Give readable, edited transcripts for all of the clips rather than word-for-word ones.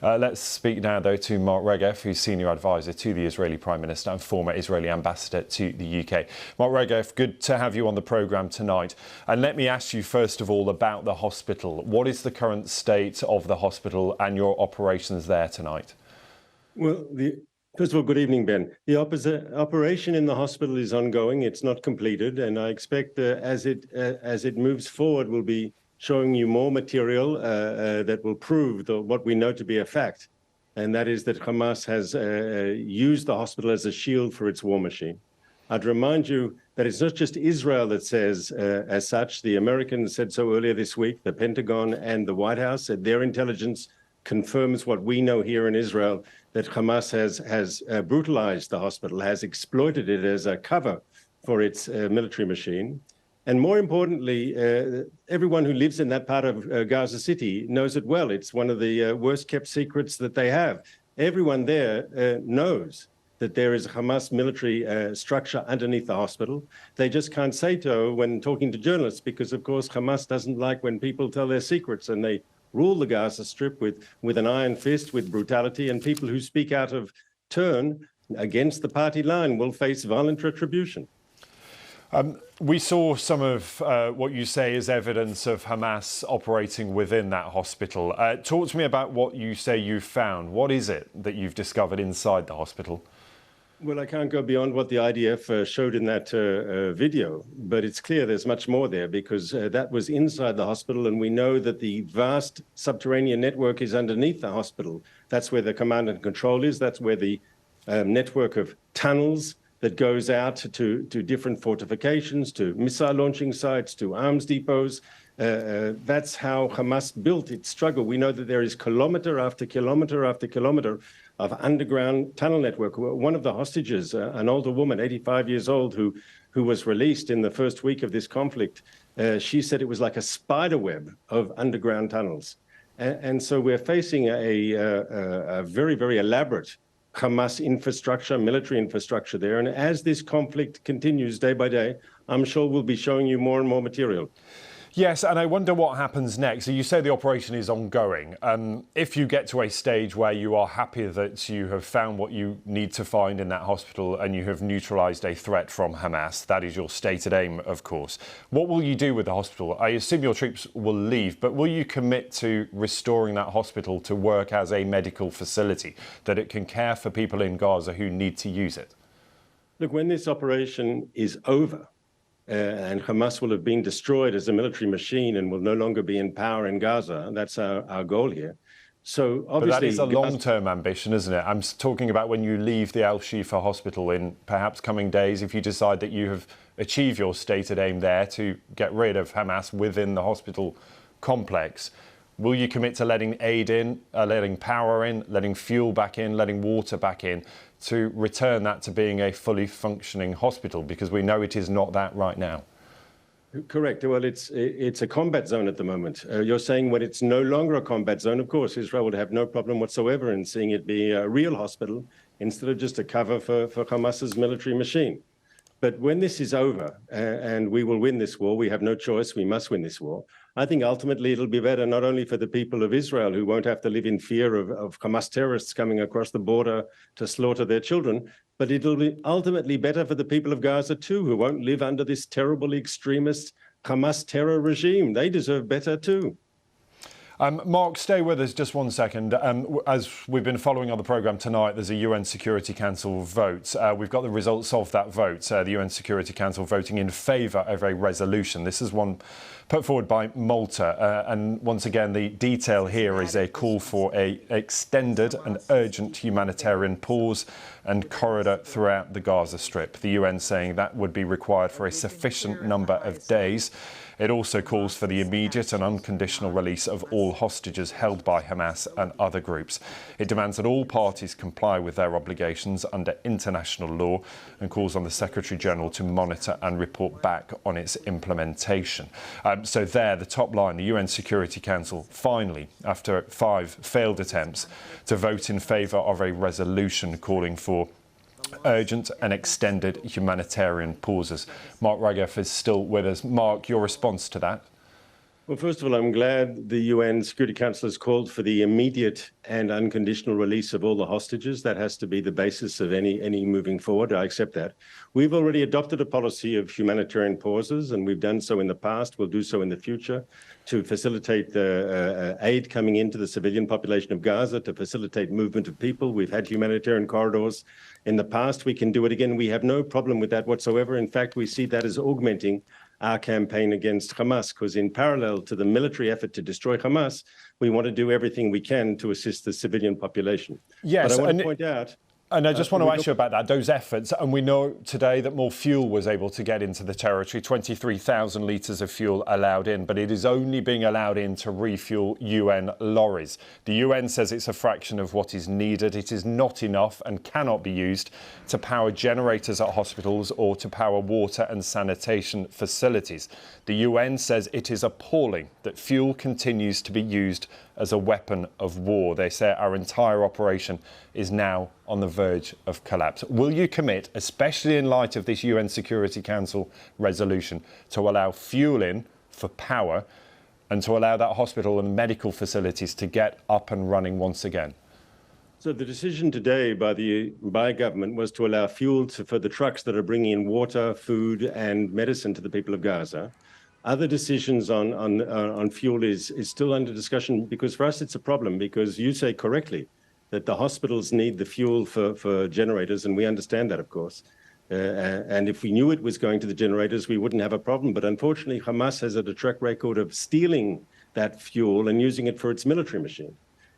Let's speak now, though, to Mark Regev, who's Senior Advisor to the Israeli Prime Minister and former Israeli Ambassador to the UK. Mark Regev, good to have you on the programme tonight. And let me ask you, first of all, about the hospital. What is the current state of the hospital and your operations there tonight? Well, first of all, good evening, Ben. The operation in the hospital is ongoing. It's not completed, and I expect as it moves forward, we'll be showing you more material that will prove what we know to be a fact, and that is that Hamas has used the hospital as a shield for its war machine. I'd remind you that it's not just Israel that says as such. The Americans said so earlier this week. The Pentagon and the White House said their intelligence confirms what we know here in Israel, that Hamas has brutalized the hospital, has exploited it as a cover for its military machine. And more importantly, everyone who lives in that part of Gaza City knows it well. It's one of the worst kept secrets that they have. Everyone there knows that there is a Hamas military structure underneath the hospital. They just can't say so when talking to journalists because, of course, Hamas doesn't like when people tell their secrets, and they rule the Gaza Strip with an iron fist, with brutality, and people who speak out of turn against the party line will face violent retribution. We saw some of what you say is evidence of Hamas operating within that hospital. Talk to me about what you say you found. What is it that you've discovered inside the hospital? Well, I can't go beyond what the IDF showed in that video, but it's clear there's much more there because that was inside the hospital, and we know that the vast subterranean network is underneath the hospital. That's where the command and control is. That's where the network of tunnels that goes out to different fortifications, to missile launching sites, to arms depots. That's how Hamas built its struggle. We know that there is kilometer after kilometer after kilometer of underground tunnel network. One of the hostages, an older woman, 85 years old, who was released in the first week of this conflict, she said it was like a spider web of underground tunnels. And so we're facing a very, very elaborate Hamas infrastructure, military infrastructure there. And as this conflict continues day by day, I'm sure we'll be showing you more and more material. Yes, and I wonder what happens next. So you say the operation is ongoing. If you get to a stage where you are happy that you have found what you need to find in that hospital and you have neutralised a threat from Hamas, that is your stated aim, of course. What will you do with the hospital? I assume your troops will leave, but will you commit to restoring that hospital to work as a medical facility, that it can care for people in Gaza who need to use it? Look, when this operation is over, and Hamas will have been destroyed as a military machine and will no longer be in power in Gaza. That's our goal here. So obviously, but that is a long-term ambition, isn't it? I'm talking about when you leave the Al-Shifa hospital in perhaps coming days, if you decide that you have achieved your stated aim there to get rid of Hamas within the hospital complex. Will you commit to letting aid in, letting power in, letting fuel back in, letting water back in, to return that to being a fully functioning hospital? Because we know it is not that right now. Correct. Well, it's a combat zone at the moment. You're saying when it's no longer a combat zone, of course, Israel would have no problem whatsoever in seeing it be a real hospital instead of just a cover for Hamas's military machine. But when this is over, and we will win this war, we have no choice, we must win this war. I think ultimately it'll be better not only for the people of Israel, who won't have to live in fear of Hamas terrorists coming across the border to slaughter their children, but it'll be ultimately better for the people of Gaza too, who won't live under this terrible extremist Hamas terror regime. They deserve better too. Mark, stay with us just 1 second. As we've been following on the programme tonight, there's a UN Security Council vote. We've got the results of that vote, the UN Security Council voting in favour of a resolution. This is one put forward by Malta. And once again, the detail here is a call for an extended and urgent humanitarian pause and corridor throughout the Gaza Strip. The UN saying that would be required for a sufficient number of days. It also calls for the immediate and unconditional release of all hostages held by Hamas and other groups. It demands that all parties comply with their obligations under international law and calls on the Secretary-General to monitor and report back on its implementation. So there, the top line, the UN Security Council finally, after 5 failed attempts, to vote in favour of a resolution calling for urgent and extended humanitarian pauses. Mark Regev is still with us. Mark, your response to that? Well, first of all, I'm glad the UN Security Council has called for the immediate and unconditional release of all the hostages. That has to be the basis of any moving forward. I accept that. We've already adopted a policy of humanitarian pauses, and we've done so in the past. We'll do so in the future to facilitate the aid coming into the civilian population of Gaza, to facilitate movement of people. We've had humanitarian corridors in the past. We can do it again. We have no problem with that whatsoever. In fact, we see that as augmenting our campaign against Hamas, because in parallel to the military effort to destroy Hamas, we want to do everything we can to assist the civilian population. Yes, but I want to point out... And I just want to ask you about that, those efforts. And we know today that more fuel was able to get into the territory, 23,000 litres of fuel allowed in, but it is only being allowed in to refuel UN lorries. The UN says it's a fraction of what is needed. It is not enough and cannot be used to power generators at hospitals or to power water and sanitation facilities. The UN says it is appalling that fuel continues to be used as a weapon of war. They say our entire operation is now on the verge of collapse. Will you commit, especially in light of this UN Security Council resolution, to allow fuel in for power and to allow that hospital and medical facilities to get up and running once again? So the decision today by government was to allow fuel for the trucks that are bringing in water, food and medicine to the people of Gaza. Other decisions on fuel is still under discussion, because for us it's a problem, because you say correctly that the hospitals need the fuel for generators, and we understand that, of course. And if we knew it was going to the generators, we wouldn't have a problem. But unfortunately, Hamas has had a track record of stealing that fuel and using it for its military machine.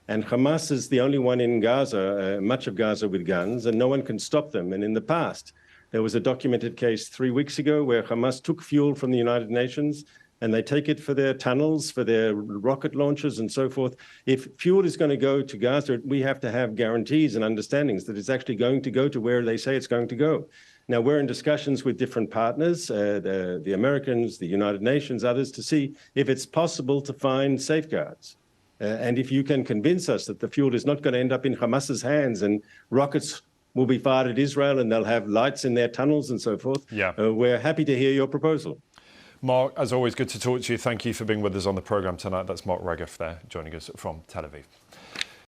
And Hamas is the only one in Gaza, much of Gaza, with guns, and no one can stop them. And in the past, there was a documented case 3 weeks ago where Hamas took fuel from the United Nations, and they take it for their tunnels, for their rocket launchers and so forth. If fuel is going to go to Gaza, we have to have guarantees and understandings that it's actually going to go to where they say it's going to go. Now, we're in discussions with different partners, the Americans, the United Nations, others, to see if it's possible to find safeguards. And if you can convince us that the fuel is not going to end up in Hamas's hands and rockets will be fired at Israel and they'll have lights in their tunnels and so forth, we're happy to hear your proposal. Mark, as always, good to talk to you. Thank you for being with us on the programme tonight. That's Mark Regev there, joining us from Tel Aviv.